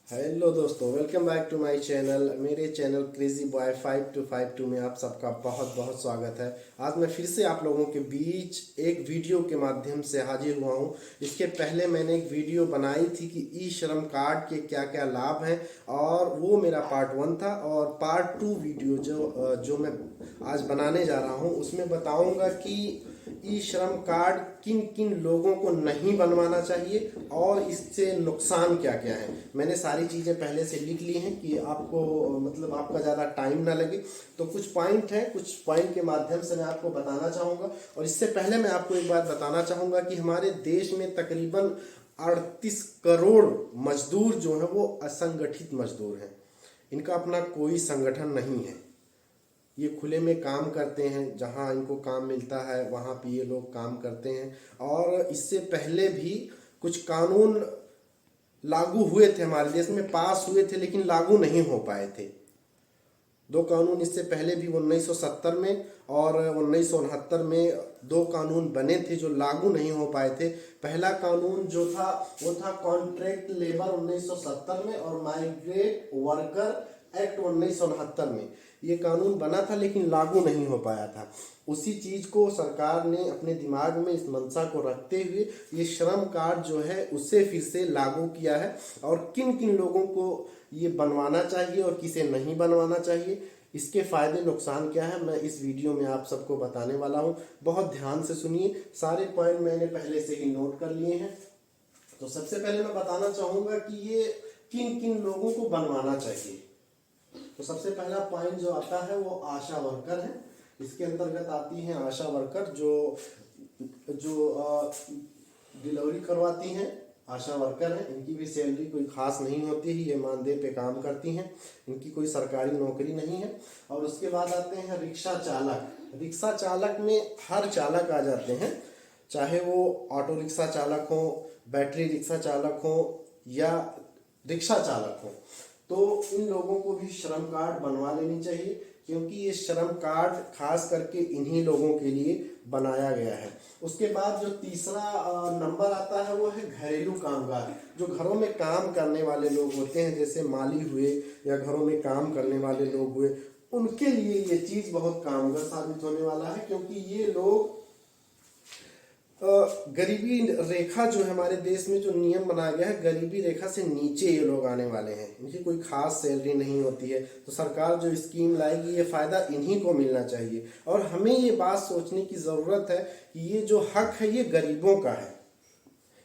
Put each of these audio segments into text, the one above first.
Hello दोस्तों, welcome back to my channel. मेरे channel crazy boy 5252 में आप सबका बहुत बहुत स्वागत है। आज मैं फिर से आप लोगों के बीच एक वीडियो के माध्यम से हाजिर हुआ हूं। इसके पहले मैंने एक वीडियो बनाई थी कि ई श्रम कार्ड के क्या क्या लाभ हैं, और वो मेरा पार्ट 1 था। और पार्ट 2 वीडियो जो मैं आज बनाने जा रहा हूं उसमें बताऊंगा कि ई श्रम कार्ड किन किन लोगों को नहीं बनवाना चाहिए और इससे नुकसान क्या क्या है। मैंने सारी चीज़ें पहले से लिख ली हैं कि आपको मतलब आपका ज़्यादा टाइम ना लगे। तो कुछ पॉइंट है, कुछ पॉइंट के माध्यम से मैं आपको बताना चाहूँगा। और इससे पहले मैं आपको एक बात बताना चाहूँगा कि हमारे देश में तकरीबन 38 करोड़ मजदूर जो हैं वो असंगठित मजदूर हैं। इनका अपना कोई संगठन नहीं है। ये खुले में काम करते हैं, जहाँ इनको काम मिलता है वहाँ पे ये लोग काम करते हैं। और इससे पहले भी कुछ कानून लागू हुए थे, हमारे देश में पास हुए थे, लेकिन लागू नहीं हो पाए थे। दो कानून इससे पहले भी 1970 में और 1969 में दो कानून बने थे जो लागू नहीं हो पाए थे। पहला कानून जो था वो था कॉन्ट्रैक्ट लेबर 1970 में, और माइग्रेट वर्कर एक्ट 1969 में। ये कानून बना था लेकिन लागू नहीं हो पाया था। उसी चीज को सरकार ने अपने दिमाग में इस मंशा को रखते हुए ये श्रम कार्ड जो है उसे फिर से लागू किया है। और किन किन लोगों को ये बनवाना चाहिए और किसे नहीं बनवाना चाहिए, इसके फायदे नुकसान क्या है, मैं इस वीडियो में आप सबको बताने वाला हूँ। बहुत ध्यान से सुनिए, सारे पॉइंट मैंने पहले से ही नोट कर लिए हैं। तो सबसे पहले मैं बताना चाहूँगा कि ये किन किन लोगों को बनवाना चाहिए। तो सबसे पहला पॉइंट जो आता है वो आशा वर्कर है। इसके अंतर्गत आती हैं आशा वर्कर जो जो डिलीवरी करवाती हैं। आशा वर्कर हैं, इनकी भी सैलरी कोई खास नहीं होती है, ये मानदेय पे काम करती हैं, इनकी कोई सरकारी नौकरी नहीं है। और उसके बाद आते हैं रिक्शा चालक। रिक्शा चालक में हर चालक आ जाते हैं, चाहे वो ऑटो रिक्शा चालक हो, बैटरी रिक्शा चालक हो या रिक्शा चालक हो। तो इन लोगों को भी श्रम कार्ड बनवा लेनी चाहिए, क्योंकि ये श्रम कार्ड खास करके इन्हीं लोगों के लिए बनाया गया है। उसके बाद जो तीसरा नंबर आता है वो है घरेलू कामगार। जो घरों में काम करने वाले लोग होते हैं, जैसे माली हुए या घरों में काम करने वाले लोग हुए, उनके लिए ये चीज बहुत कामगार साबित होने वाला है। क्योंकि ये लोग गरीबी रेखा जो है हमारे देश में जो नियम बनाया गया है, गरीबी रेखा से नीचे ये लोग आने वाले हैं। इनकी कोई खास सैलरी नहीं होती है। तो सरकार जो स्कीम लाएगी ये फायदा इन्हीं को मिलना चाहिए। और हमें ये बात सोचने की जरूरत है कि ये जो हक है ये गरीबों का है।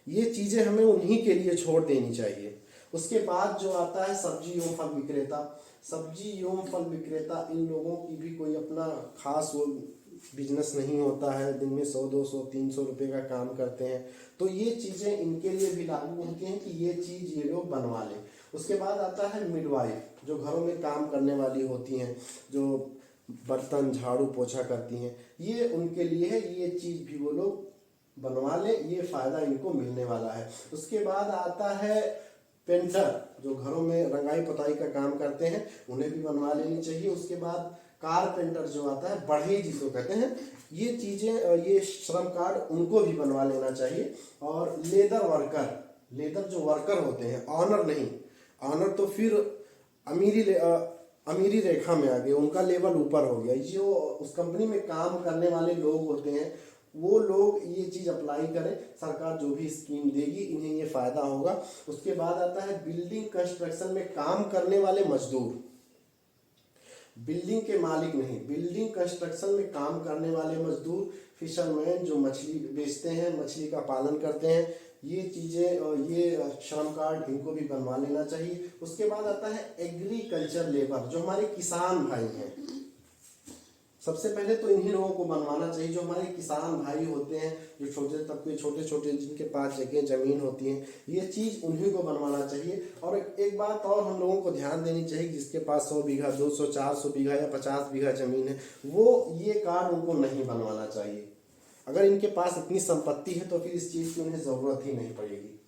ये चीजें हमें उन्हीं के लिए छोड़ देनी चाहिए। उसके बाद जो आता है सब्जी एवं फल विक्रेता। सब्जी एवं फल विक्रेता, इन लोगों की भी कोई अपना खास वो बिजनेस नहीं होता है। दिन में 100 200 300 रुपए का काम करते हैं। तो ये चीजें इनके लिए भी लागू होती हैं कि ये चीज ये लोग बनवा लें। उसके बाद आता है मिडवाइफ, जो घरों में काम करने वाली होती हैं, जो बर्तन झाड़ू पोछा करती हैं, ये उनके लिए है। ये चीज भी वो लोग बनवा ले, ये फायदा इनको मिलने वाला है। उसके बाद आता है पेंटर, जो घरों में रंगाई पुताई का काम करते हैं, उन्हें भी बनवा लेनी चाहिए। उसके बाद कारपेंटर जो आता है, बढ़ई जिसको कहते हैं, ये चीजें ये श्रम कार्ड उनको भी बनवा लेना चाहिए। और लेदर वर्कर, लेदर जो वर्कर होते हैं, ऑनर नहीं, ऑनर तो फिर अमीरी रेखा में आ गए, उनका लेवल ऊपर हो गया। जो उस कंपनी में काम करने वाले लोग होते हैं वो लोग ये चीज अप्लाई करें, सरकार जो भी स्कीम देगी इन्हें ये फायदा होगा। उसके बाद आता है बिल्डिंग कंस्ट्रक्शन में काम करने वाले मजदूर, बिल्डिंग के मालिक नहीं, बिल्डिंग कंस्ट्रक्शन में काम करने वाले मजदूर, फिशरमैन जो मछली बेचते हैं, मछली का पालन करते हैं, ये चीजें ये श्रम कार्ड इनको भी बनवा लेना चाहिए। उसके बाद आता है एग्रीकल्चर लेबर, जो हमारे किसान भाई हैं। सबसे पहले तो इन्हीं लोगों को बनवाना चाहिए, जो हमारे किसान भाई होते हैं, जो छोटे तबके छोटे छोटे जिनके पास जगह जमीन होती है, ये चीज उन्हीं को बनवाना चाहिए। और एक बात और हम लोगों को ध्यान देनी चाहिए, जिसके पास 100 बीघा 200 400 बीघा या 50 बीघा जमीन है, वो ये कार्ड उनको नहीं बनवाना चाहिए। अगर इनके पास इतनी संपत्ति है तो फिर इस चीज की उन्हें जरूरत ही नहीं पड़ेगी,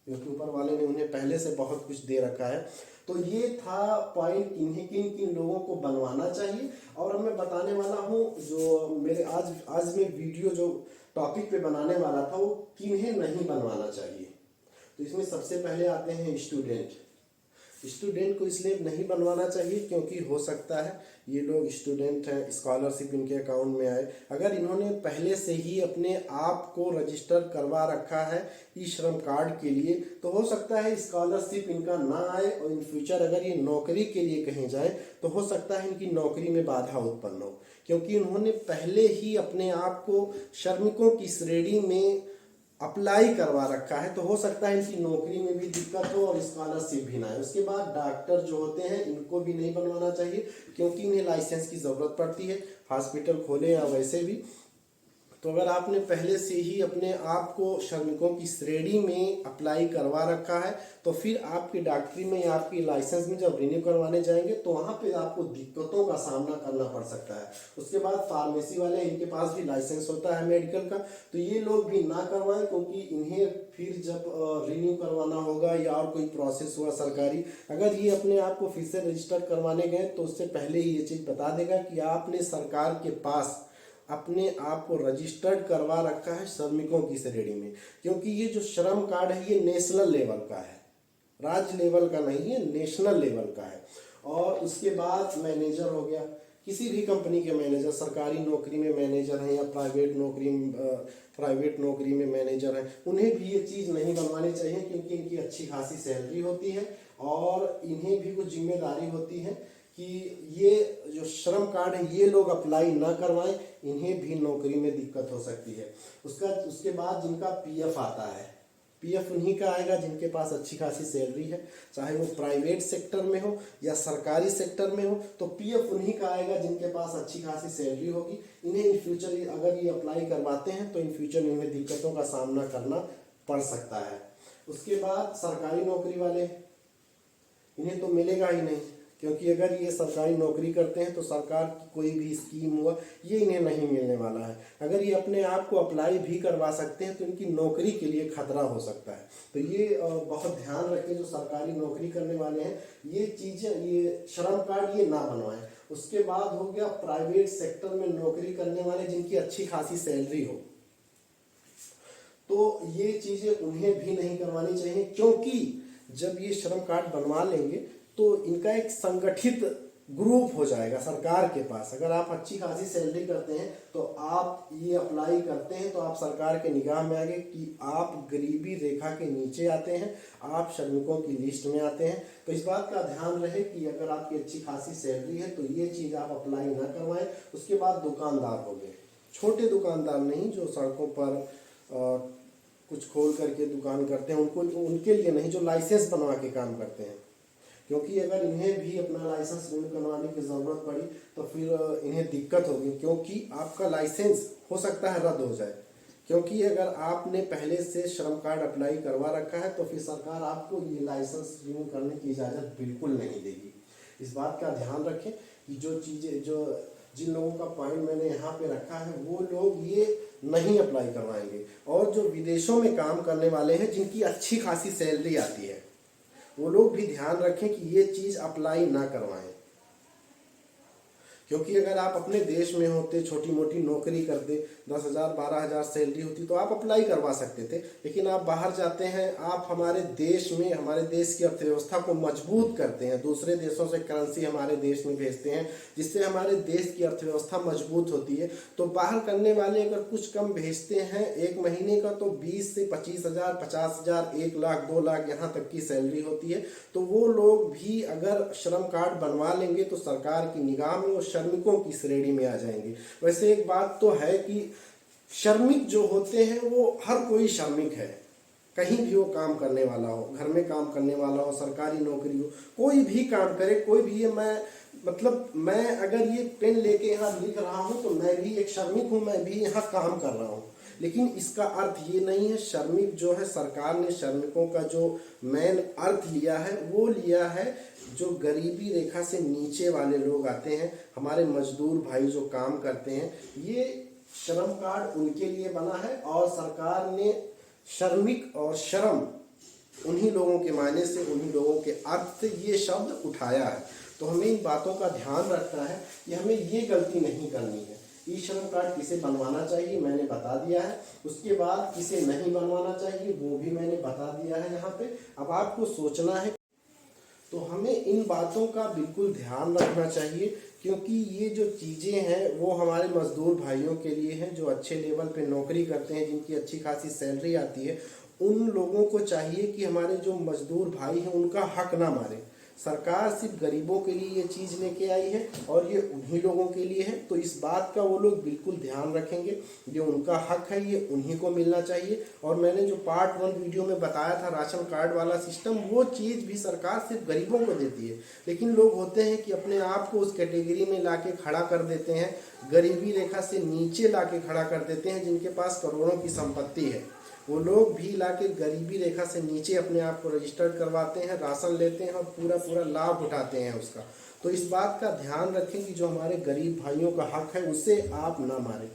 क्योंकि ऊपर वाले ने उन्हें पहले से बहुत कुछ दे रखा है। तो ये था पॉइंट, किन्हीं किन किन लोगों को बनवाना चाहिए। और अब मैं बताने वाला हूँ जो मेरे आज मैं वीडियो जो टॉपिक पे बनाने वाला था वो किन्हें नहीं बनवाना चाहिए। तो इसमें सबसे पहले आते हैं स्टूडेंट। स्टूडेंट को इसलिए नहीं बनवाना चाहिए क्योंकि हो सकता है ये लोग स्टूडेंट हैं, स्कॉलरशिप इनके अकाउंट में आए। अगर इन्होंने पहले से ही अपने आप को रजिस्टर करवा रखा है ई श्रम कार्ड के लिए, तो हो सकता है स्कॉलरशिप इनका ना आए और इन फ्यूचर अगर ये नौकरी के लिए कहीं जाए तो हो सकता है इनकी नौकरी में बाधा उत्पन्न हो, क्योंकि उन्होंने पहले ही अपने आप को श्रमिकों की श्रेणी में अप्लाई करवा रखा है। तो हो सकता है इनकी नौकरी में भी दिक्कत हो और स्कॉलरशिप भी ना है। उसके बाद डॉक्टर जो होते हैं इनको भी नहीं बनवाना चाहिए क्योंकि इन्हें लाइसेंस की ज़रूरत पड़ती है, हॉस्पिटल खोले या वैसे भी। तो अगर आपने पहले से ही अपने आप को श्रमिकों की श्रेणी में अप्लाई करवा रखा है तो फिर आपकी डॉक्टरी में या आपकी लाइसेंस में जब रिन्यू करवाने जाएंगे तो वहाँ पे आपको दिक्कतों का सामना करना पड़ सकता है। उसके बाद फार्मेसी वाले, इनके पास भी लाइसेंस होता है मेडिकल का, तो ये लोग भी ना करवाएं क्योंकि इन्हें फिर जब रिन्यू करवाना होगा या और कोई प्रोसेस हुआ सरकारी, अगर ये अपने आप को फिर से रजिस्टर करवाने गए तो उससे पहले ही ये चीज़ बता देगा कि आपने सरकार के पास अपने आप को रजिस्टर्ड करवा रखा है श्रमिकों की श्रेणी में। क्योंकि ये जो श्रम कार्ड है ये नेशनल लेवल का है, राज्य लेवल का नहीं है, नेशनल लेवल का है। और उसके बाद मैनेजर हो गया, किसी भी कंपनी के मैनेजर, सरकारी नौकरी में मैनेजर हैं या प्राइवेट नौकरी में मैनेजर हैं, उन्हें भी ये चीज़ नहीं बनवानी चाहिए क्योंकि इनकी अच्छी खासी सैलरी होती है और इन्हें भी कुछ जिम्मेदारी होती है कि ये जो श्रम कार्ड है ये लोग अप्लाई ना करवाएं, इन्हें भी नौकरी में दिक्कत हो सकती है। उसके बाद जिनका पीएफ आता है, पीएफ उन्हीं का आएगा जिनके पास अच्छी खासी सैलरी है, चाहे वो प्राइवेट सेक्टर में हो या सरकारी सेक्टर में हो, तो पीएफ उन्हीं का आएगा जिनके पास अच्छी खासी सैलरी होगी। इन्हें इन फ्यूचर अगर ये अप्लाई करवाते हैं तो इन फ्यूचर में इन्हें दिक्कतों का सामना करना पड़ सकता है। उसके बाद सरकारी नौकरी वाले, इन्हें तो मिलेगा ही नहीं क्योंकि अगर ये सरकारी नौकरी करते हैं तो सरकार की कोई भी स्कीम हुआ ये इन्हें नहीं मिलने वाला है। अगर ये अपने आप को अप्लाई भी करवा सकते हैं तो इनकी नौकरी के लिए खतरा हो सकता है। तो ये बहुत ध्यान रखें जो सरकारी नौकरी करने वाले हैं, ये चीज़ें, ये श्रम कार्ड ये ना बनवाएं। उसके बाद हो गया प्राइवेट सेक्टर में नौकरी करने वाले जिनकी अच्छी खासी सैलरी हो, तो ये चीज़ें उन्हें भी नहीं करवानी चाहिए क्योंकि जब ये श्रम कार्ड बनवा लेंगे तो इनका एक संगठित ग्रुप हो जाएगा सरकार के पास। अगर आप अच्छी खासी सैलरी करते हैं तो आप ये अप्लाई करते हैं तो आप सरकार के निगाह में आगे कि आप गरीबी रेखा के नीचे आते हैं, आप श्रमिकों की लिस्ट में आते हैं। तो इस बात का ध्यान रहे कि अगर आपकी अच्छी खासी सैलरी है तो ये चीज़ आप अप्लाई ना करवाएं। उसके बाद दुकानदार हो गए, छोटे दुकानदार नहीं जो सड़कों पर कुछ खोल करके दुकान करते हैं, उनके लिए नहीं, जो लाइसेंस बनवा के काम करते हैं। क्योंकि अगर इन्हें भी अपना लाइसेंस रिन्यू करवाने की ज़रूरत पड़ी तो फिर इन्हें दिक्कत होगी क्योंकि आपका लाइसेंस हो सकता है रद्द हो जाए। क्योंकि अगर आपने पहले से श्रम कार्ड अप्लाई करवा रखा है तो फिर सरकार आपको ये लाइसेंस रिन्यू करने की इजाज़त बिल्कुल नहीं देगी। इस बात का ध्यान रखें कि जो चीज़ें, जो जिन लोगों का पॉइंट मैंने यहाँ पे रखा है वो लोग ये नहीं अप्लाई करवाएंगे। और जो विदेशों में काम करने वाले हैं जिनकी अच्छी खासी सैलरी आती है वो लोग भी ध्यान रखें कि ये चीज़ अप्लाई ना करवाएं। क्योंकि अगर आप अपने देश में होते, छोटी मोटी नौकरी करते, 10,000 12,000 सैलरी होती तो आप अप्लाई करवा सकते थे। लेकिन आप बाहर जाते हैं, आप हमारे देश में, हमारे देश की अर्थव्यवस्था को मजबूत करते हैं, दूसरे देशों से करेंसी हमारे देश में भेजते हैं जिससे हमारे देश की अर्थव्यवस्था मजबूत होती है। तो बाहर करने वाले अगर कुछ कम भेजते हैं एक महीने का तो 20 से 25,000, 50,000, 1 लाख, 2 लाख यहाँ तक की सैलरी होती है। तो वो लोग भी अगर श्रम कार्ड बनवा लेंगे तो सरकार की निगाह में वो श्रमिकों की श्रेणी में आ जाएंगे। वैसे एक बात तो है कि श्रमिक जो होते हैं वो हर कोई श्रमिक है, कहीं भी वो काम करने वाला हो, घर में काम करने वाला हो, सरकारी नौकरी हो, कोई भी काम करे, कोई भी, ये मैं अगर ये पेन लेके यहाँ लिख रहा हूँ तो मैं भी एक श्रमिक हूँ, मैं भी यहाँ काम कर रहा हूँ। लेकिन इसका अर्थ ये नहीं है, श्रमिक जो है, सरकार ने श्रमिकों का जो मेन अर्थ लिया है वो लिया है जो गरीबी रेखा से नीचे वाले लोग आते हैं, हमारे मजदूर भाई जो काम करते हैं, ये श्रम कार्ड उनके लिए बना है। और सरकार ने श्रमिक और श्रम उन्हीं लोगों के मायने से, उन्हीं लोगों के अर्थ से ये शब्द उठाया है। तो हमें इन बातों का ध्यान रखना है कि हमें ये गलती नहीं करनी है। ई श्रम कार्ड किसे बनवाना चाहिए मैंने बता दिया है, उसके बाद किसे नहीं बनवाना चाहिए वो भी मैंने बता दिया है यहाँ पे। अब आपको सोचना है। तो हमें इन बातों का बिल्कुल ध्यान रखना चाहिए, क्योंकि ये जो चीज़ें हैं वो हमारे मजदूर भाइयों के लिए हैं जो अच्छे लेवल पे नौकरी करते हैं, जिनकी अच्छी खासी सैलरी आती है। उन लोगों को चाहिए कि हमारे जो मजदूर भाई हैं उनका हक ना मारे। सरकार सिर्फ गरीबों के लिए ये चीज़ लेके आई है और ये उन्हीं लोगों के लिए है, तो इस बात का वो लोग बिल्कुल ध्यान रखेंगे। जो उनका हक है ये उन्हीं को मिलना चाहिए। और मैंने जो पार्ट 1 वीडियो में बताया था राशन कार्ड वाला सिस्टम, वो चीज़ भी सरकार सिर्फ गरीबों को देती है, लेकिन लोग होते हैं कि अपने आप को उस कैटेगरी में लाके खड़ा कर देते हैं, गरीबी रेखा से नीचे लाके खड़ा कर देते हैं। जिनके पास करोड़ों की संपत्ति है वो लोग भी लाके गरीबी रेखा से नीचे अपने आप को रजिस्टर्ड करवाते हैं, राशन लेते हैं और पूरा पूरा लाभ उठाते हैं उसका। तो इस बात का ध्यान रखें कि जो हमारे गरीब भाइयों का हक है उसे आप ना मारें।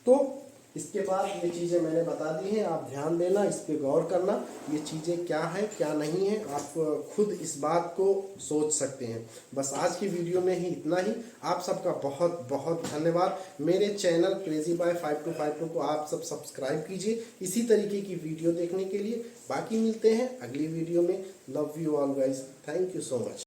तो इसके बाद ये चीज़ें मैंने बता दी हैं, आप ध्यान देना, इस पे गौर करना, ये चीज़ें क्या है क्या नहीं है, आप खुद इस बात को सोच सकते हैं। बस आज की वीडियो में ही इतना ही। आप सबका बहुत बहुत धन्यवाद। मेरे चैनल क्रेजी बॉय 5252 को आप सब सब्सक्राइब कीजिए इसी तरीके की वीडियो देखने के लिए। बाकी मिलते हैं अगली वीडियो में। Love you all guys, thank you so much.